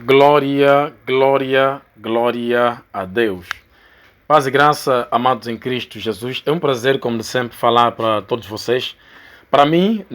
Glória, glória, glória a Deus. Paz e graça, amados em Cristo Jesus. É um prazer, como de sempre, falar para todos vocês. Para mim,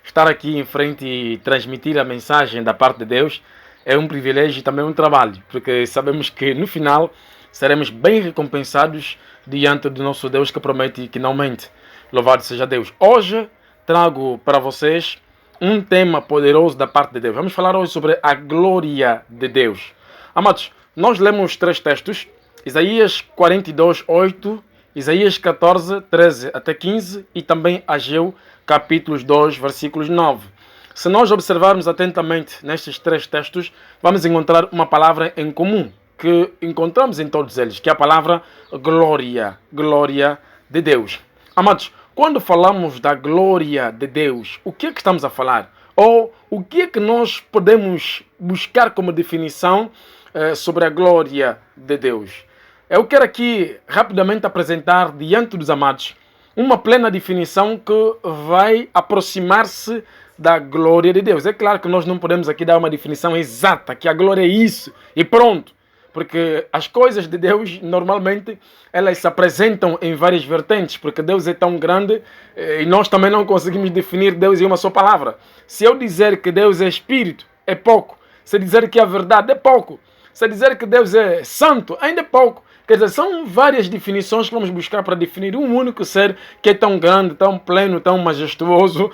estar aqui em frente e transmitir a mensagem da parte de Deus é um privilégio e também um trabalho, porque sabemos que no final seremos bem recompensados diante do nosso Deus que promete e que não mente. Louvado seja Deus. Hoje trago para vocês um tema poderoso da parte de Deus. Vamos falar hoje sobre a glória de Deus. Amados, nós lemos três textos: Isaías 42, 8, Isaías 14, 13 até 15 e também Ageu, capítulos 2, versículos 9. Se nós observarmos atentamente nestes três textos, vamos encontrar uma palavra em comum que encontramos em todos eles, que é a palavra glória, glória de Deus. Amados, quando falamos da glória de Deus, o que é que estamos a falar? Ou o que é que nós podemos buscar como definição sobre a glória de Deus? Eu quero aqui rapidamente apresentar diante dos amados uma plena definição que vai aproximar-se da glória de Deus. É claro que nós não podemos aqui dar uma definição exata, que a glória é isso e pronto. Porque as coisas de Deus, normalmente, elas se apresentam em várias vertentes, porque Deus é tão grande e nós também não conseguimos definir Deus em uma só palavra. Se eu dizer que Deus é Espírito, é pouco. Se dizer que a verdade, é pouco. Se dizer que Deus é Santo, ainda é pouco. Quer dizer, são várias definições que vamos buscar para definir um único ser que é tão grande, tão pleno, tão majestuoso,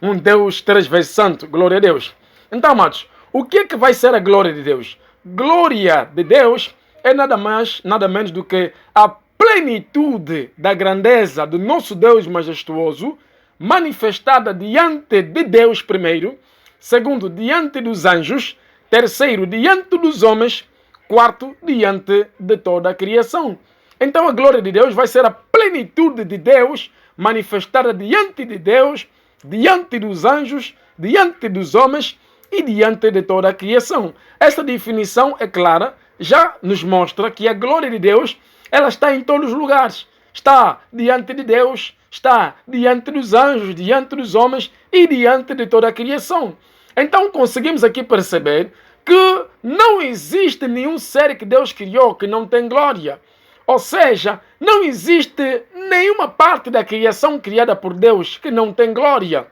Um Deus 3 vezes santo. Glória a Deus. Então, amados, o que é que vai ser a glória de Deus? Glória de Deus é nada mais, nada menos do que a plenitude da grandeza do nosso Deus majestuoso, manifestada diante de Deus primeiro, segundo, diante dos anjos, terceiro, diante dos homens, quarto, diante de toda a criação. Então a glória de Deus vai ser a plenitude de Deus, manifestada diante de Deus, diante dos anjos, diante dos homens e diante de toda a criação. Esta definição é clara, já nos mostra que a glória de Deus, ela está em todos os lugares. Está diante de Deus, está diante dos anjos, diante dos homens e diante de toda a criação. Então conseguimos aqui perceber que não existe nenhum ser que Deus criou que não tem glória. Ou seja, não existe nenhuma parte da criação criada por Deus que não tem glória.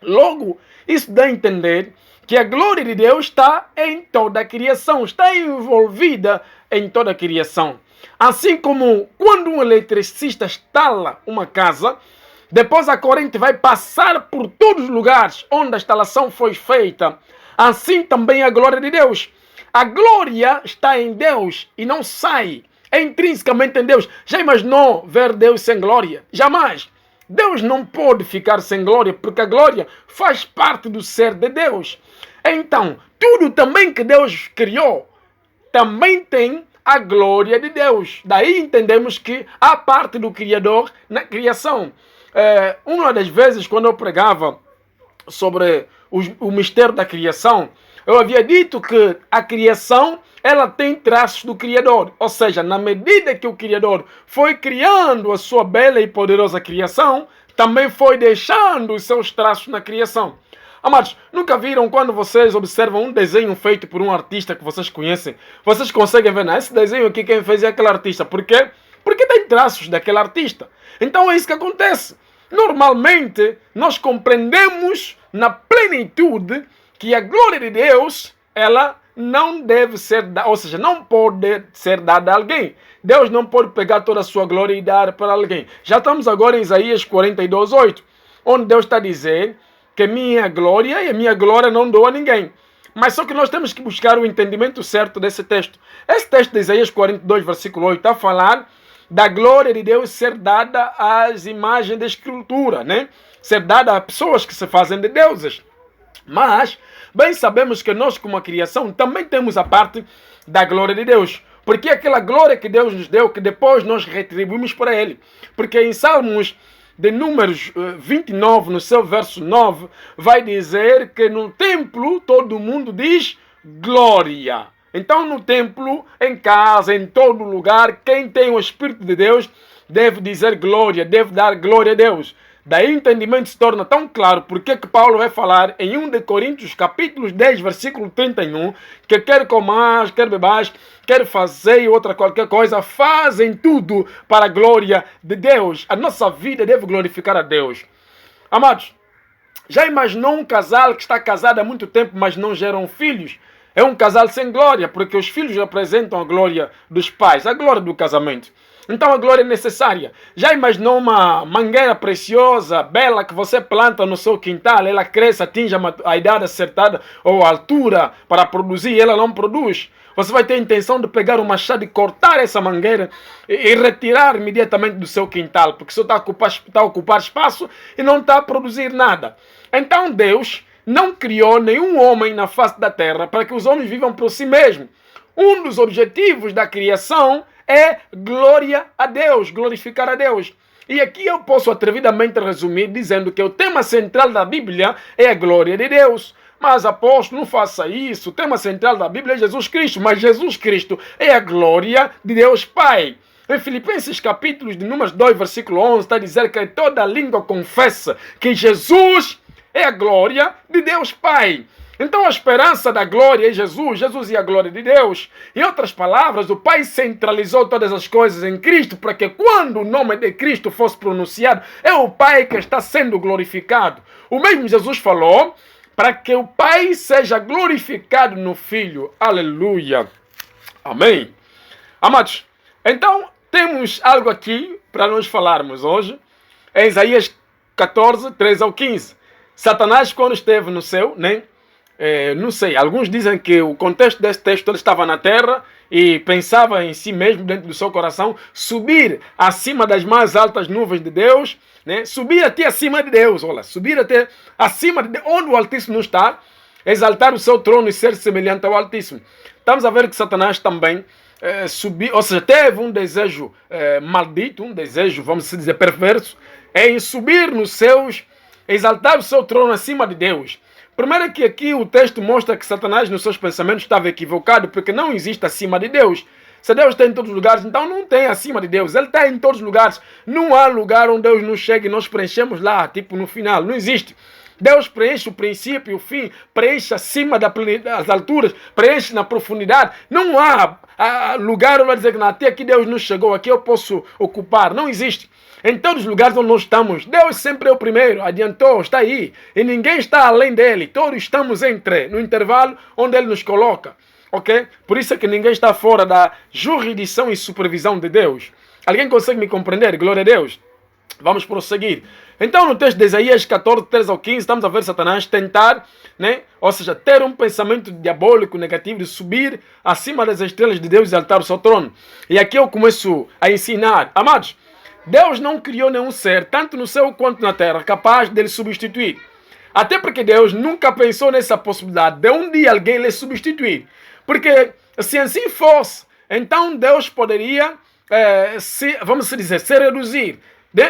Logo, isso dá a entender que a glória de Deus está em toda a criação, está envolvida em toda a criação. Assim como quando um eletricista instala uma casa, depois a corrente vai passar por todos os lugares onde a instalação foi feita, assim também a glória de Deus. A glória está em Deus e não sai, é intrinsecamente em Deus. Já imaginou ver Deus sem glória? Jamais. Deus não pode ficar sem glória, porque a glória faz parte do ser de Deus. Então, tudo também que Deus criou, também tem a glória de Deus. Daí entendemos que há parte do Criador na criação. Uma das vezes, quando eu pregava sobre o mistério da criação, eu havia dito que a criação, ela tem traços do Criador. Ou seja, na medida que o Criador foi criando a sua bela e poderosa criação, também foi deixando os seus traços na criação. Amados, nunca viram quando vocês observam um desenho feito por um artista que vocês conhecem? Vocês conseguem ver, esse desenho aqui quem fez é aquele artista. Por quê? Porque tem traços daquele artista. Então é isso que acontece. Normalmente, nós compreendemos na plenitude que a glória de Deus, ela não deve ser dada, ou seja, não pode ser dada a alguém. Deus não pode pegar toda a sua glória e dar para alguém. Já estamos agora em Isaías 42, 8, onde Deus está dizendo que minha glória e a minha glória não dou a ninguém. Mas só que nós temos que buscar o entendimento certo desse texto. Esse texto de Isaías 42, versículo 8, está a falar da glória de Deus ser dada às imagens da escultura, Ser dada a pessoas que se fazem de deuses. Mas, bem sabemos que nós, como a criação, também temos a parte da glória de Deus. Porque é aquela glória que Deus nos deu, que depois nós retribuímos para Ele. Porque em Salmos de Números 29, no seu verso 9, vai dizer que no templo todo mundo diz glória. Então no templo, em casa, em todo lugar, quem tem o Espírito de Deus deve dizer glória, deve dar glória a Deus. Daí o entendimento se torna tão claro porque que Paulo vai falar em 1 de Coríntios, capítulo 10, versículo 31, que quer comais, quer bebais, quer fazer outra qualquer coisa, fazem tudo para a glória de Deus. A nossa vida deve glorificar a Deus. Amados, já imaginou um casal que está casado há muito tempo, mas não geram filhos? É um casal sem glória, porque os filhos representam a glória dos pais, a glória do casamento. Então a glória é necessária. Já imaginou uma mangueira preciosa, bela, que você planta no seu quintal, ela cresce, atinge a idade acertada ou a altura para produzir, e ela não produz? Você vai ter a intenção de pegar um machado e cortar essa mangueira e retirar imediatamente do seu quintal, porque só está a ocupar espaço e não está a produzir nada. Então Deus não criou nenhum homem na face da terra para que os homens vivam por si mesmos. Um dos objetivos da criação é glória a Deus, glorificar a Deus. E aqui eu posso atrevidamente resumir dizendo que o tema central da Bíblia é a glória de Deus. Mas apóstolo, não faça isso. O tema central da Bíblia é Jesus Cristo. Mas Jesus Cristo é a glória de Deus Pai. Em Filipenses capítulo de Números 2, versículo 11, está a dizer que toda língua confessa que Jesus é a glória de Deus Pai. Então a esperança da glória é Jesus, Jesus é a glória de Deus. Em outras palavras, o Pai centralizou todas as coisas em Cristo para que quando o nome de Cristo fosse pronunciado, é o Pai que está sendo glorificado. O mesmo Jesus falou para que o Pai seja glorificado no Filho. Aleluia. Amém. Amados, então temos algo aqui para nós falarmos hoje. É Isaías 14, 13 ao 15. Satanás, quando esteve no céu, né? Não sei, alguns dizem que o contexto desse texto, ele estava na terra e pensava em si mesmo, dentro do seu coração, subir acima das mais altas nuvens de Deus, né? Subir até acima de Deus, olha, subir até acima de onde o Altíssimo não está, exaltar o seu trono e ser semelhante ao Altíssimo. Estamos a ver que Satanás também subiu, ou seja, teve um desejo maldito, um desejo, vamos dizer, perverso, em subir nos céus, exaltar o seu trono acima de Deus. Primeiro é que aqui o texto mostra que Satanás nos seus pensamentos estava equivocado, porque não existe acima de Deus. Se Deus está em todos os lugares, então não tem acima de Deus. Ele está em todos os lugares. Não há lugar onde Deus nos chega e nós preenchemos lá, tipo no final. Não existe. Deus preenche o princípio e o fim, preenche acima das alturas, preenche na profundidade. Não há lugar onde vai dizer que até aqui Deus nos chegou, aqui eu posso ocupar. Não existe. Em todos os lugares onde nós estamos, Deus sempre é o primeiro, adiantou, está aí. E ninguém está além dele. Todos estamos no intervalo onde ele nos coloca. Ok? Por isso é que ninguém está fora da jurisdição e supervisão de Deus. Alguém consegue me compreender? Glória a Deus. Vamos prosseguir. Então, no texto de Isaías 14, 13 ao 15, estamos a ver Satanás tentar, né? Ou seja, ter um pensamento diabólico, negativo, de subir acima das estrelas de Deus e exaltar o seu trono. E aqui eu começo a ensinar. Amados, Deus não criou nenhum ser, tanto no céu quanto na terra, capaz de lhe substituir. Até porque Deus nunca pensou nessa possibilidade de um dia alguém lhe substituir. Porque se assim fosse, então Deus poderia, vamos dizer, se reduzir.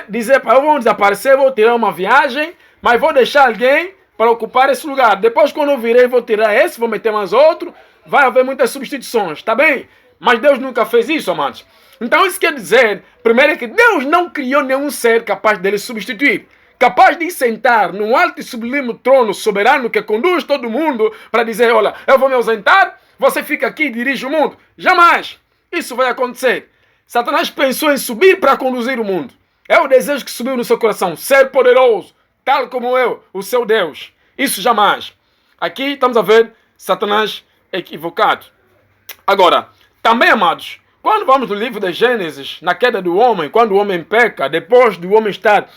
Dizer, eu vou desaparecer, vou tirar uma viagem, mas vou deixar alguém para ocupar esse lugar. Depois, quando eu virei, vou tirar esse, vou meter mais outro. Vai haver muitas substituições, tá bem? Mas Deus nunca fez isso, amados. Então isso quer dizer, primeiro, é que Deus não criou nenhum ser capaz de lhe substituir. Capaz de sentar num alto e sublime trono soberano que conduz todo mundo para dizer, olha, eu vou me ausentar, você fica aqui e dirige o mundo. Jamais isso vai acontecer. Satanás pensou em subir para conduzir o mundo. É o desejo que subiu no seu coração, ser poderoso, tal como eu, o seu Deus. Isso jamais. Aqui estamos a ver Satanás equivocado. Agora, também, amados, quando vamos no livro de Gênesis, na queda do homem, quando o homem peca, depois do homem estar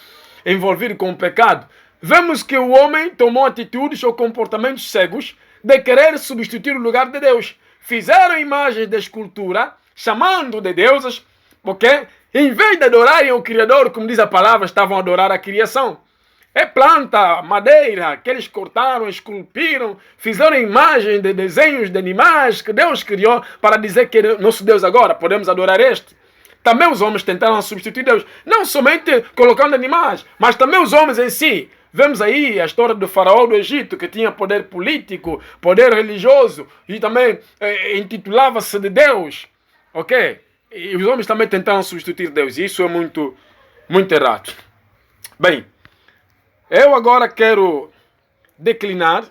envolvido com o pecado, vemos que o homem tomou atitudes ou comportamentos cegos de querer substituir o lugar de Deus. Fizeram imagens de escultura, chamando de deuses, ok? Em vez de adorarem o Criador, como diz a palavra, estavam a adorar a criação. É planta, madeira, que eles cortaram, esculpiram, fizeram imagens de desenhos de animais que Deus criou para dizer que nosso Deus agora, podemos adorar este. Também os homens tentaram substituir Deus, não somente colocando animais, mas também os homens em si. Vemos aí a história do faraó do Egito, que tinha poder político, poder religioso, e também intitulava-se de Deus. Ok? E os homens também tentaram substituir Deus, e isso é muito, muito errado. Bem, eu agora quero declinar,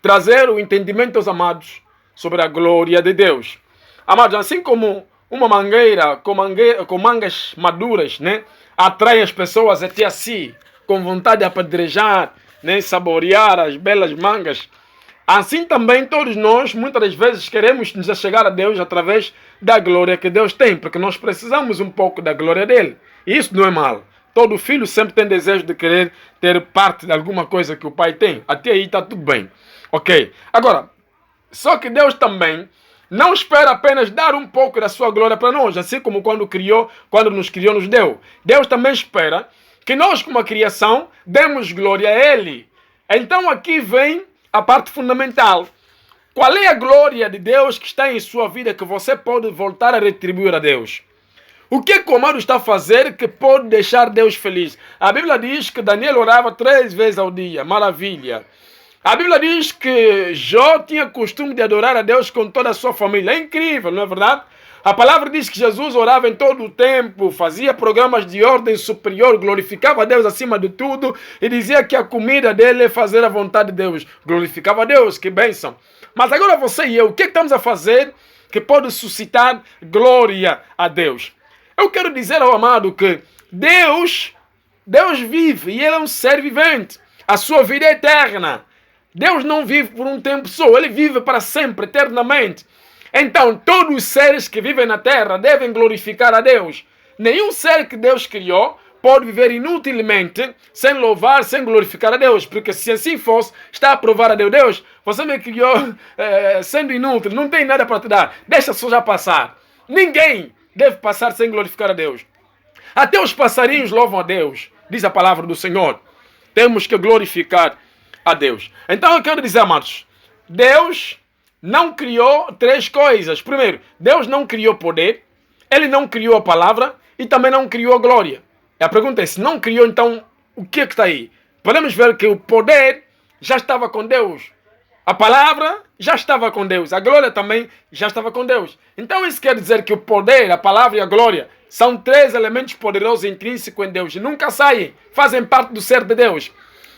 trazer o entendimento aos amados sobre a glória de Deus. Amados, assim como uma mangueira com mangas maduras, né, atrai as pessoas até si, com vontade de apedrejar, né, saborear as belas mangas, assim também todos nós, muitas das vezes, queremos nos achegar a Deus através da glória que Deus tem, porque nós precisamos um pouco da glória dele. E isso não é mal. Todo filho sempre tem desejo de querer ter parte de alguma coisa que o pai tem. Até aí está tudo bem. Ok. Agora, só que Deus também não espera apenas dar um pouco da sua glória para nós, assim como quando nos criou, nos deu. Deus também espera que nós, como a criação, demos glória a Ele. Então aqui vem a parte fundamental. Qual é a glória de Deus que está em sua vida que você pode voltar a retribuir a Deus? O que o amado está a fazer que pode deixar Deus feliz? A Bíblia diz que Daniel orava 3 vezes ao dia. Maravilha. A Bíblia diz que Jó tinha costume de adorar a Deus com toda a sua família. É incrível, não é verdade? A palavra diz que Jesus orava em todo o tempo, fazia programas de ordem superior, glorificava a Deus acima de tudo e dizia que a comida dele é fazer a vontade de Deus. Glorificava a Deus, que bênção. Mas agora você e eu, o que estamos a fazer que pode suscitar glória a Deus? Eu quero dizer ao amado que Deus vive e Ele é um ser vivente. A sua vida é eterna. Deus não vive por um tempo só, Ele vive para sempre, eternamente. Então, todos os seres que vivem na terra devem glorificar a Deus. Nenhum ser que Deus criou pode viver inutilmente, sem louvar, sem glorificar a Deus. Porque se assim fosse, está a provar a Deus. Deus, você me criou sendo inútil, não tem nada para te dar. Deixa só já passar. Ninguém deve passar sem glorificar a Deus. Até os passarinhos louvam a Deus, diz a palavra do Senhor. Temos que glorificar a Deus. Então eu quero dizer, amados, Deus não criou 3 coisas. Primeiro, Deus não criou poder, Ele não criou a palavra e também não criou a glória. E a pergunta é, se não criou, então o que é que está aí? Podemos ver que o poder já estava com Deus. A palavra já estava com Deus. A glória também já estava com Deus. Então isso quer dizer que o poder, a palavra e a glória são 3 elementos poderosos intrínsecos em Deus. E nunca saem, fazem parte do ser de Deus.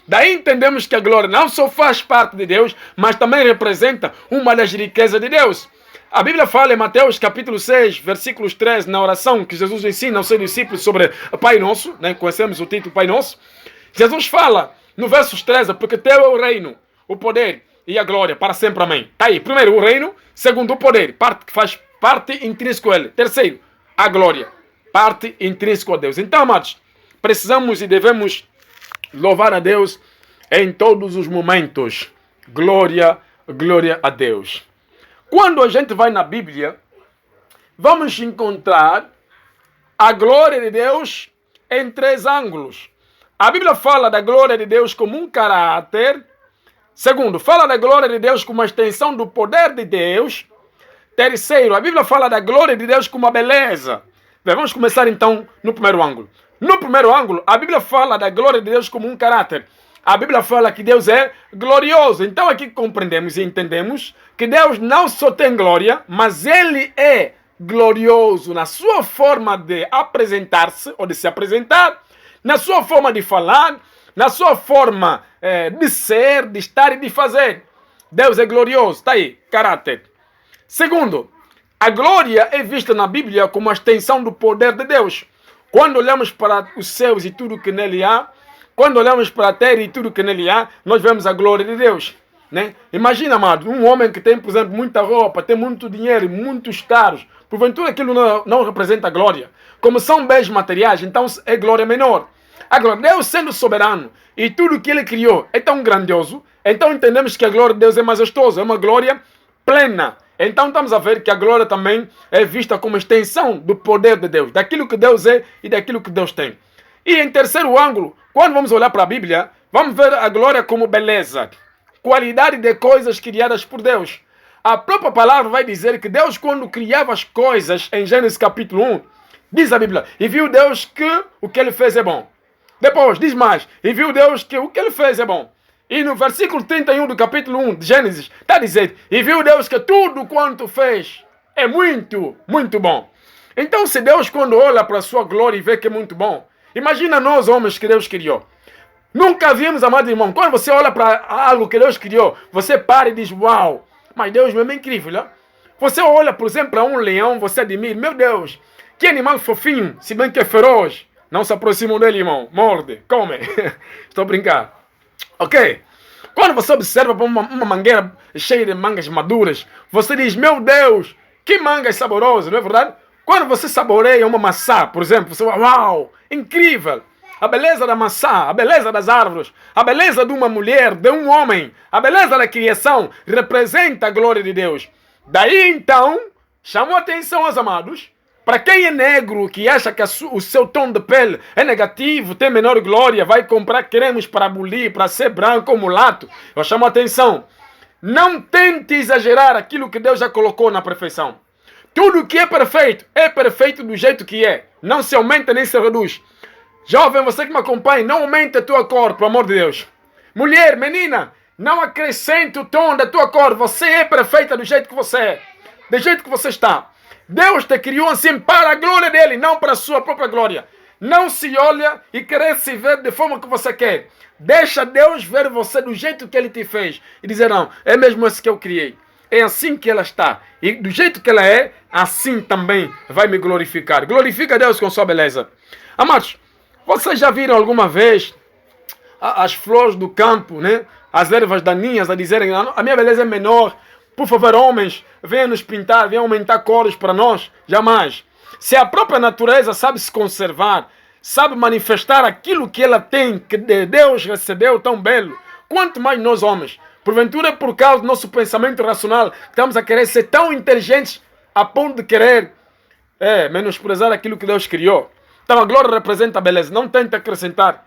Daí entendemos que a glória não só faz parte de Deus, mas também representa uma das riquezas de Deus. A Bíblia fala em Mateus capítulo 6, versículos 3, na oração que Jesus ensina aos seus discípulos sobre o Pai Nosso, né? Conhecemos o título Pai Nosso. Jesus fala no versos 13, porque teu é o reino, o poder e a glória para sempre, amém. Está aí, primeiro o reino, segundo o poder, parte que faz parte intrínseco a Ele. Terceiro, a glória, parte intrínseco a Deus. Então, amados, precisamos e devemos louvar a Deus em todos os momentos. Glória, glória a Deus. Quando a gente vai na Bíblia, vamos encontrar a glória de Deus em 3 ângulos. A Bíblia fala da glória de Deus como um caráter. Segundo, fala da glória de Deus como uma extensão do poder de Deus. Terceiro, a Bíblia fala da glória de Deus como uma beleza. Vamos começar então no primeiro ângulo. No primeiro ângulo, a Bíblia fala da glória de Deus como um caráter. A Bíblia fala que Deus é glorioso. Então aqui compreendemos e entendemos que Deus não só tem glória, mas Ele é glorioso na sua forma de apresentar-se ou de se apresentar, na sua forma de falar, na sua forma de ser, de estar e de fazer. Deus é glorioso. Está aí, caráter. Segundo, a glória é vista na Bíblia como a extensão do poder de Deus. Quando olhamos para os céus e tudo que nele há, quando olhamos para a terra e tudo que nele há, nós vemos a glória de Deus. Né? Imagina, amado, um homem que tem, por exemplo, muita roupa, tem muito dinheiro, muitos carros. Porventura aquilo não representa glória. Como são bens materiais, então é glória menor. Agora, Deus sendo soberano e tudo que Ele criou é tão grandioso, então entendemos que a glória de Deus é majestosa, é uma glória plena. Então estamos a ver que a glória também é vista como extensão do poder de Deus, daquilo que Deus é e daquilo que Deus tem. E em terceiro ângulo, quando vamos olhar para a Bíblia, vamos ver a glória como beleza, qualidade de coisas criadas por Deus. A própria palavra vai dizer que Deus, quando criava as coisas, em Gênesis capítulo 1, diz a Bíblia, e viu Deus que o que Ele fez é bom. Depois, diz mais, e viu Deus que o que Ele fez é bom. E no versículo 31 do capítulo 1 de Gênesis, está a dizer, e viu Deus que tudo quanto fez é muito, muito bom. Então, se Deus, quando olha para a sua glória e vê que é muito bom, imagina nós, homens, que Deus criou. Nunca vimos, amado irmão. Quando você olha para algo que Deus criou, você para e diz, uau, mas Deus mesmo é incrível, né? Você olha, por exemplo, para um leão, você admira, meu Deus, que animal fofinho, se bem que é feroz. Não se aproximam dele, irmão. Morde, come. Estou a brincar. Ok? Quando você observa uma mangueira cheia de mangas maduras, você diz, meu Deus, que mangas saborosas, não é verdade? Quando você saboreia uma maçã, por exemplo, você fala, uau, incrível. A beleza da maçã, a beleza das árvores, a beleza de uma mulher, de um homem, a beleza da criação representa a glória de Deus. Daí então, chamou a atenção aos amados, para quem é negro, que acha que o seu tom de pele é negativo, tem menor glória, vai comprar cremes para abolir, para ser branco ou mulato. Eu chamo a atenção. Não tente exagerar aquilo que Deus já colocou na perfeição. Tudo que é perfeito do jeito que é. Não se aumenta nem se reduz. Jovem, você que me acompanha, não aumente a tua cor, pelo amor de Deus. Mulher, menina, não acrescente o tom da tua cor. Você é perfeita do jeito que você é. Do jeito que você está. Deus te criou assim para a glória dele, não para a sua própria glória. Não se olha e querer se ver de forma que você quer. Deixa Deus ver você do jeito que ele te fez. E dizer, não, é mesmo esse que eu criei. É assim que ela está. E do jeito que ela é, assim também vai me glorificar. Glorifica Deus com sua beleza. Amados, vocês já viram alguma vez as flores do campo, né? As ervas daninhas a dizerem, a minha beleza é menor. Por favor, homens, venham nos pintar, venham aumentar cores para nós. Jamais. Se a própria natureza sabe se conservar, sabe manifestar aquilo que ela tem, que Deus recebeu tão belo, quanto mais nós homens. Porventura, por causa do nosso pensamento racional, estamos a querer ser tão inteligentes a ponto de querer menosprezar aquilo que Deus criou. Então a glória representa a beleza. Não tente acrescentar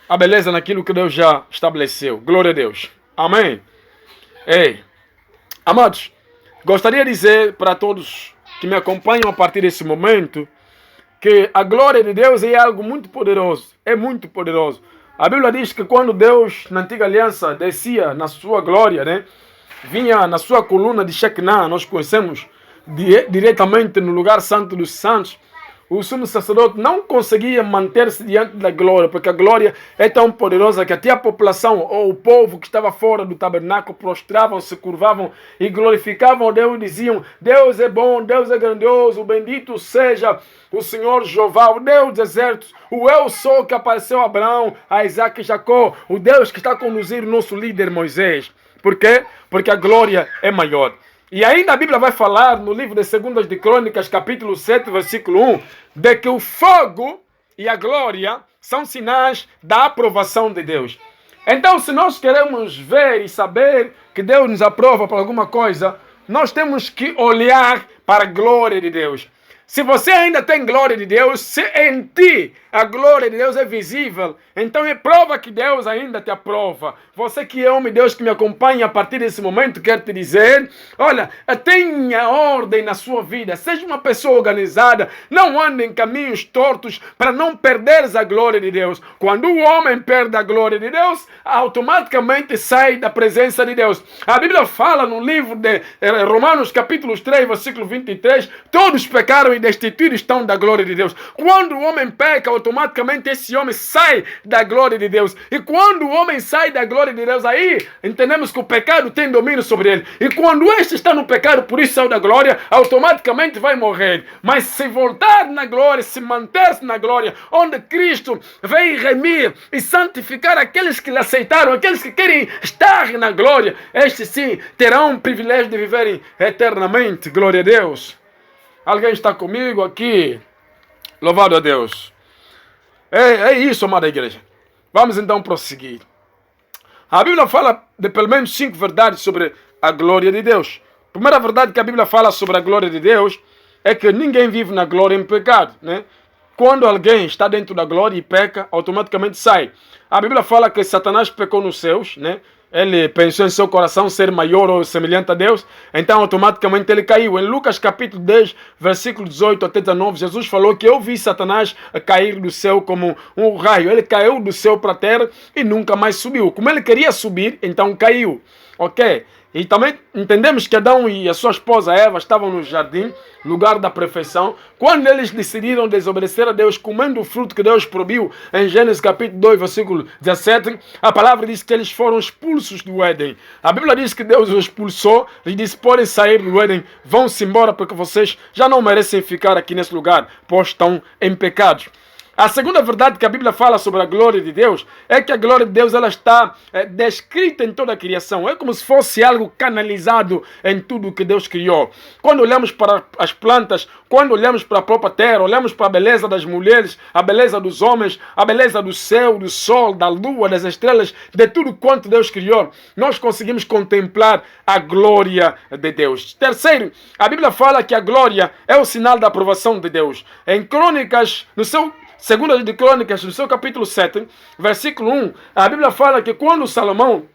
a beleza naquilo que Deus já estabeleceu. Glória a Deus. Amém. Ei. Amados, gostaria de dizer para todos que me acompanham a partir desse momento que a glória de Deus é algo muito poderoso. É muito poderoso. A Bíblia diz que quando Deus, na antiga aliança, descia na sua glória, né, vinha na sua coluna de Shekinah, nós conhecemos diretamente no lugar santo dos santos, o sumo sacerdote não conseguia manter-se diante da glória, porque a glória é tão poderosa que até a população ou o povo que estava fora do tabernáculo prostravam, se curvavam e glorificavam Deus e diziam, Deus é bom, Deus é grandioso, bendito seja o Senhor Jeová, o Deus dos exércitos, o eu sou que apareceu a Abraão, a Isaac e Jacó, o Deus que está a conduzir o nosso líder Moisés. Por quê? Porque a glória é maior. E ainda a Bíblia vai falar no livro de 2 de Crônicas, capítulo 7, versículo 1, de que o fogo e a glória são sinais da aprovação de Deus. Então, se nós queremos ver e saber que Deus nos aprova por alguma coisa, nós temos que olhar para a glória de Deus. Se você ainda tem glória de Deus, se em ti a glória de Deus é visível, então é prova que Deus ainda te aprova. Você que é homem de Deus que me acompanha a partir desse momento, quero te dizer, olha, tenha ordem na sua vida, seja uma pessoa organizada, não ande em caminhos tortos para não perderes a glória de Deus. Quando o homem perde a glória de Deus, automaticamente sai da presença de Deus. A Bíblia fala no livro de Romanos capítulo 3, versículo 23, todos pecaram e destituídos estão da glória de Deus. Quando o homem peca, automaticamente esse homem sai da glória de Deus. E quando o homem sai da glória de Deus, aí entendemos que o pecado tem domínio sobre ele. E quando este está no pecado, por isso saiu da glória, automaticamente vai morrer. Mas se voltar na glória, se manter-se na glória, onde Cristo vem remir e santificar aqueles que lhe aceitaram, aqueles que querem estar na glória, estes sim terão o privilégio de viverem eternamente. Glória a Deus. Alguém está comigo aqui? Louvado a Deus. É isso, amada igreja. Vamos então prosseguir. A Bíblia fala de pelo menos 5 verdades sobre a glória de Deus. A primeira verdade que a Bíblia fala sobre a glória de Deus é que ninguém vive na glória em pecado, né? Quando alguém está dentro da glória e peca, automaticamente sai. A Bíblia fala que Satanás pecou nos céus, né? Ele pensou em seu coração ser maior ou semelhante a Deus, então automaticamente ele caiu. Em Lucas capítulo 10, versículo 18 até 19, Jesus falou que eu vi Satanás cair do céu como um raio. Ele caiu do céu para a terra e nunca mais subiu. Como ele queria subir, então caiu. Ok? E também entendemos que Adão e a sua esposa Eva estavam no jardim, lugar da perfeição, quando eles decidiram desobedecer a Deus, comendo o fruto que Deus proibiu, em Gênesis capítulo 2, versículo 17, a palavra diz que eles foram expulsos do Éden. A Bíblia diz que Deus os expulsou e disse: podem sair do Éden, vão-se embora, porque vocês já não merecem ficar aqui nesse lugar, pois estão em pecados. A segunda verdade que a Bíblia fala sobre a glória de Deus é que a glória de Deus ela está descrita em toda a criação. É como se fosse algo canalizado em tudo que Deus criou. Quando olhamos para as plantas, quando olhamos para a própria terra, olhamos para a beleza das mulheres, a beleza dos homens, a beleza do céu, do sol, da lua, das estrelas, de tudo quanto Deus criou, nós conseguimos contemplar a glória de Deus. Terceiro, a Bíblia fala que a glória é o sinal da aprovação de Deus. Em Crônicas, no seu Segunda de Crônicas, no seu capítulo 7, versículo 1, a Bíblia fala que quando Salomão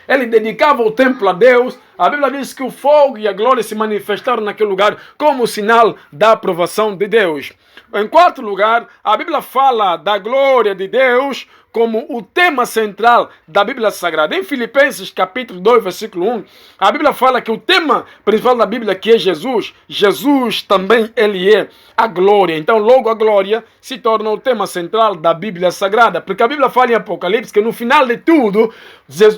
ele dedicava o templo a Deus, a Bíblia diz que o fogo e a glória se manifestaram naquele lugar como sinal da aprovação de Deus. Em quarto lugar, a Bíblia fala da glória de Deus como o tema central da Bíblia Sagrada. Em Filipenses capítulo 2, versículo 1, a Bíblia fala que o tema principal da Bíblia, que é Jesus, Jesus também ele é a glória. Então logo a glória se torna o tema central da Bíblia Sagrada, porque a Bíblia fala em Apocalipse que no final de tudo,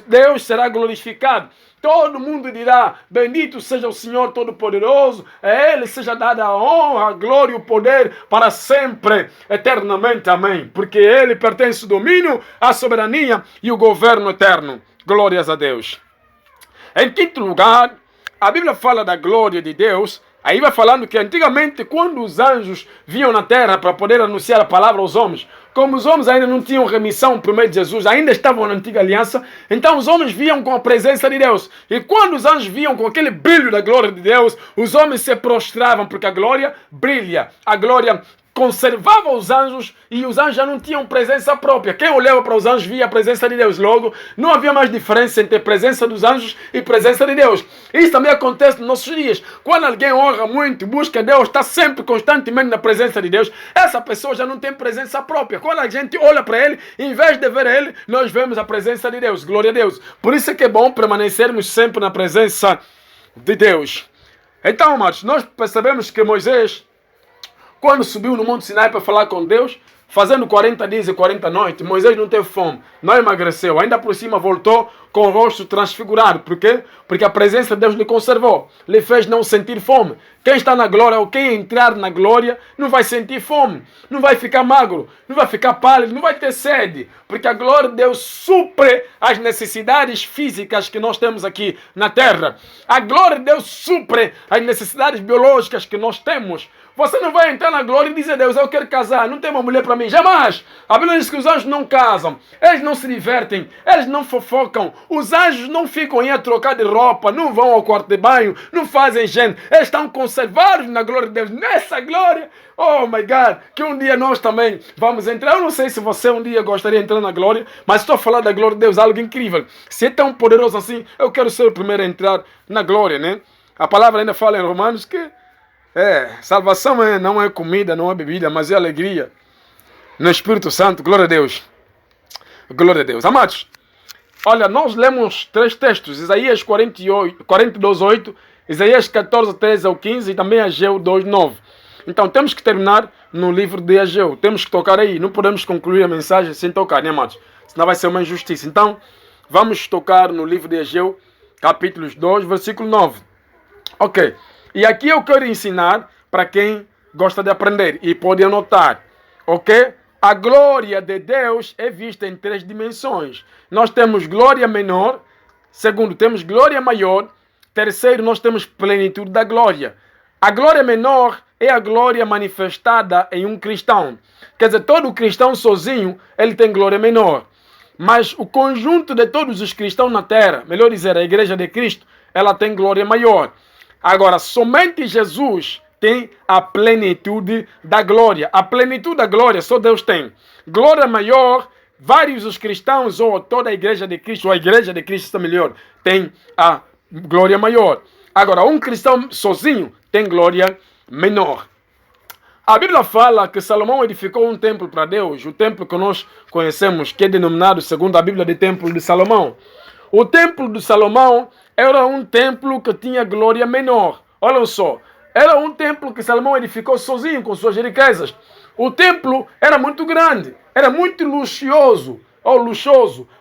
Deus será glorificado. Todo mundo dirá: bendito seja o Senhor Todo-Poderoso, a Ele seja dada a honra, a glória e o poder para sempre, eternamente. Amém. Porque Ele pertence o domínio, a soberania e o governo eterno. Glórias a Deus. Em quinto lugar, a Bíblia fala da glória de Deus. Aí vai falando que antigamente, quando os anjos vinham na terra para poder anunciar a palavra aos homens, como os homens ainda não tinham remissão por meio de Jesus, ainda estavam na antiga aliança, então os homens viam com a presença de Deus. E quando os anjos viam com aquele brilho da glória de Deus, os homens se prostravam, porque a glória brilha, a glória conservava os anjos e os anjos já não tinham presença própria. Quem olhava para os anjos via a presença de Deus. Logo, não havia mais diferença entre a presença dos anjos e a presença de Deus. Isso também acontece nos nossos dias. Quando alguém honra muito, busca Deus, está sempre constantemente na presença de Deus, essa pessoa já não tem presença própria. Quando a gente olha para ele, em vez de ver ele, nós vemos a presença de Deus. Glória a Deus. Por isso é que é bom permanecermos sempre na presença de Deus. Então, amados, nós percebemos que Moisés, quando subiu no Monte Sinai para falar com Deus, fazendo 40 dias e 40 noites, Moisés não teve fome, não emagreceu, ainda por cima voltou com o rosto transfigurado. Por quê? Porque a presença de Deus lhe conservou, lhe fez não sentir fome. Quem está na glória ou quem entrar na glória não vai sentir fome, não vai ficar magro, não vai ficar pálido, não vai ter sede, porque a glória de Deus supre as necessidades físicas que nós temos aqui na terra. A glória de Deus supre as necessidades biológicas que nós temos. Você não vai entrar na glória e dizer: Deus, eu quero casar, não tem uma mulher para mim. Jamais! A Bíblia diz que os anjos não casam, eles não se divertem, eles não fofocam, os anjos não ficam aí a trocar de roupa, não vão ao quarto de banho, não fazem gente, eles estão conservados na glória de Deus, nessa glória. Oh my God, que um dia nós também vamos entrar. Eu não sei se você um dia gostaria de entrar na glória, mas estou a falar da glória de Deus, algo incrível. Se é tão poderoso assim, eu quero ser o primeiro a entrar na glória, né? A palavra ainda fala em Romanos que salvação não é comida, não é bebida, mas é alegria no Espírito Santo. Glória a Deus. Glória a Deus. Amados, olha, nós lemos 3 textos: Isaías 42:8, Isaías 14:13-15 e também Ageu 2:9. Então temos que terminar no livro de Ageu. Temos que tocar aí. Não podemos concluir a mensagem sem tocar, né, amados? Senão vai ser uma injustiça. Então, vamos tocar no livro de Ageu, capítulo 2, versículo 9. Ok. E aqui eu quero ensinar para quem gosta de aprender e pode anotar. Ok? A glória de Deus é vista em 3 dimensões. Nós temos glória menor. Segundo, temos glória maior. Terceiro, nós temos plenitude da glória. A glória menor é a glória manifestada em um cristão. Quer dizer, todo cristão sozinho, ele tem glória menor. Mas o conjunto de todos os cristãos na terra, melhor dizer, a igreja de Cristo, ela tem glória maior. Agora, somente Jesus tem a plenitude da glória. A plenitude da glória só Deus tem. Glória maior, vários os cristãos, ou toda a igreja de Cristo, ou a igreja de Cristo está melhor, tem a glória maior. Agora, um cristão sozinho tem glória menor. A Bíblia fala que Salomão edificou um templo para Deus, o templo que nós conhecemos, que é denominado, segundo a Bíblia, de Templo de Salomão. O Templo de Salomão era um templo que tinha glória menor. Olha só, era um templo que Salomão edificou sozinho com suas riquezas. O templo era muito grande, era muito luxuoso,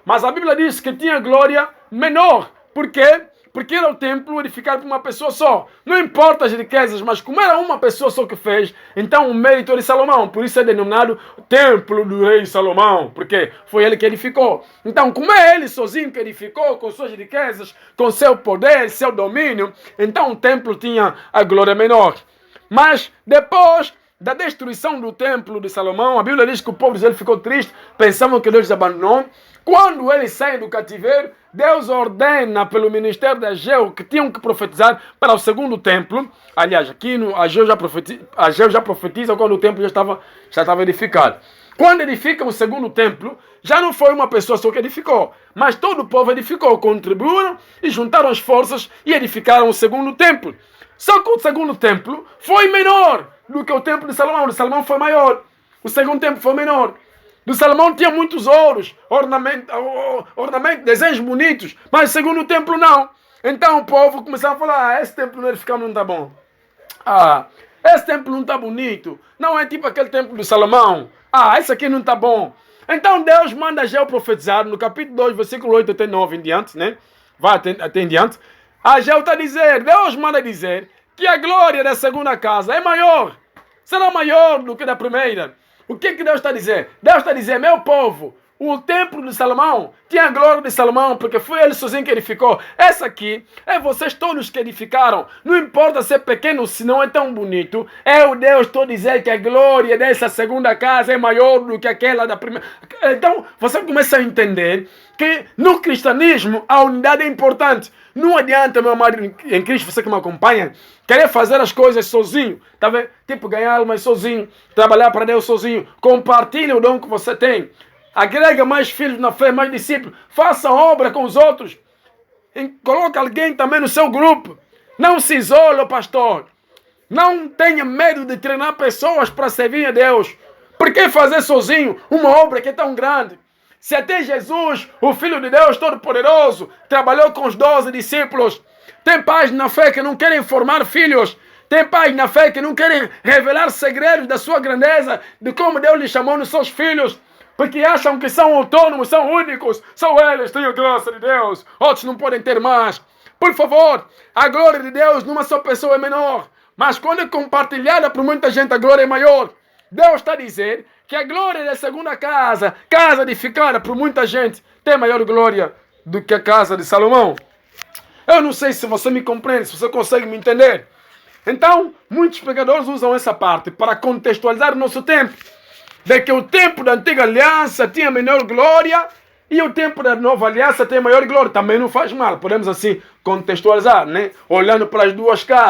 mas a Bíblia diz que tinha glória menor. Por quê? Porque era o templo edificado por uma pessoa só. Não importa as riquezas, mas como era uma pessoa só que fez, então o mérito é de Salomão. Por isso é denominado Templo do Rei Salomão, porque foi ele que edificou. Então, como é ele sozinho que edificou, com suas riquezas, com seu poder, seu domínio, então o templo tinha a glória menor. Mas depois da destruição do templo de Salomão, a Bíblia diz que o povo de Israel ficou triste, pensavam que Deus os abandonou. Quando eles saem do cativeiro, Deus ordena pelo ministério de Ageu que tinham que profetizar para o segundo templo. Aliás, aqui no Ageu já profetiza quando o templo já estava edificado. Quando edificam o segundo templo, já não foi uma pessoa só que edificou, mas todo o povo edificou, contribuíram e juntaram as forças e edificaram o segundo templo. Só que o segundo templo foi menor do que o templo de Salomão. O de Salomão foi maior. O segundo templo foi menor. Do Salomão tinha muitos ouros, ornamentos, desenhos bonitos, mas o segundo templo não. Então o povo começava a falar, esse templo não edificado não está bom. Esse templo não está bonito. Não é tipo aquele templo de Salomão. Esse aqui não está bom. Então Deus manda Ageu profetizar no capítulo 2, versículo 8 até 9 em diante, né? Vai até em diante. Ageu está a dizer, Deus manda dizer que a glória da segunda casa é maior. Será maior do que da primeira. O que Deus está a dizer? Deus está a dizer, meu povo, o templo de Salomão tinha a glória de Salomão, porque foi ele sozinho que edificou. Essa aqui é vocês todos que edificaram. Não importa ser pequeno, se não é tão bonito. Eu, Deus, estou a dizer que a glória dessa segunda casa é maior do que aquela da primeira. Então, você começa a entender que no cristianismo a unidade é importante. Não adianta, meu amado em Cristo, você que me acompanha, querer fazer as coisas sozinho, tá vendo? Tipo, ganhar almas sozinho, trabalhar para Deus sozinho. Compartilhe o dom que você tem. Agrega mais filhos na fé, mais discípulos. Faça obra com os outros. Coloque alguém também no seu grupo. Não se isole, pastor. Não tenha medo de treinar pessoas para servir a Deus. Por que fazer sozinho uma obra que é tão grande? Se até Jesus, o Filho de Deus Todo-Poderoso, trabalhou com os 12 discípulos, tem pais na fé que não querem formar filhos, tem pais na fé que não querem revelar segredos da sua grandeza, de como Deus lhe chamou nos seus filhos, porque acham que são autônomos, são únicos, são eles, têm a graça de Deus, outros não podem ter mais. Por favor, a glória de Deus numa só pessoa é menor, mas quando é compartilhada por muita gente, a glória é maior. Deus está a dizer que a glória da segunda casa, casa edificada por muita gente, tem maior glória do que a casa de Salomão. Eu não sei se você me compreende, se você consegue me entender. Então, muitos pregadores usam essa parte para contextualizar o nosso tempo. De que o tempo da antiga aliança tinha menor glória e o tempo da nova aliança tem maior glória. Também não faz mal, podemos assim contextualizar, né? Olhando para as duas casas.